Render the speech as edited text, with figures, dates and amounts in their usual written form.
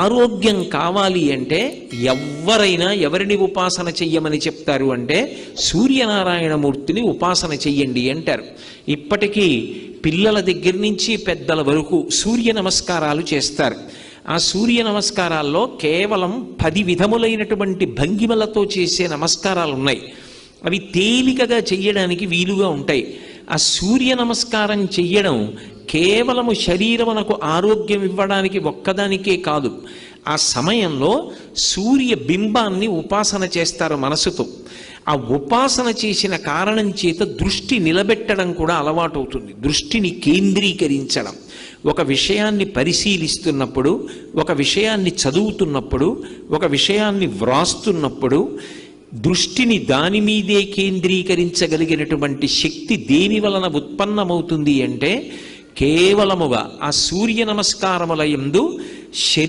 ఆరోగ్యం కావాలి అంటే ఎవరైనా ఎవరిని ఉపాసన చెయ్యమని చెప్తారు అంటే సూర్యనారాయణమూర్తిని ఉపాసన చెయ్యండి అంటారు. ఇప్పటికీ పిల్లల దగ్గర నుంచి పెద్దల వరకు సూర్య నమస్కారాలు చేస్తారు. ఆ సూర్య నమస్కారాల్లో కేవలం 10 విధములైనటువంటి భంగిమలతో చేసే నమస్కారాలు ఉన్నాయి. అవి తేలికగా చెయ్యడానికి వీలుగా ఉంటాయి. ఆ సూర్య నమస్కారం చెయ్యడం కేవలము శరీరమునకు ఆరోగ్యం ఇవ్వడానికి ఒక్కదానికే కాదు, ఆ సమయంలో సూర్య బింబాన్ని ఉపాసన చేస్తారు మనసుతో. ఆ ఉపాసన చేసిన కారణం చేత దృష్టి నిలబెట్టడం కూడా అలవాటు అవుతుంది. దృష్టిని కేంద్రీకరించడం, ఒక విషయాన్ని పరిశీలిస్తున్నప్పుడు, ఒక విషయాన్ని చదువుతున్నప్పుడు, ఒక విషయాన్ని వ్రాస్తున్నప్పుడు దృష్టిని దాని మీదే కేంద్రీకరించగలిగినటువంటి శక్తి దేని వలన ఉత్పన్నమవుతుంది అంటే కేవలముగా ఆ సూర్య నమస్కారముల యందు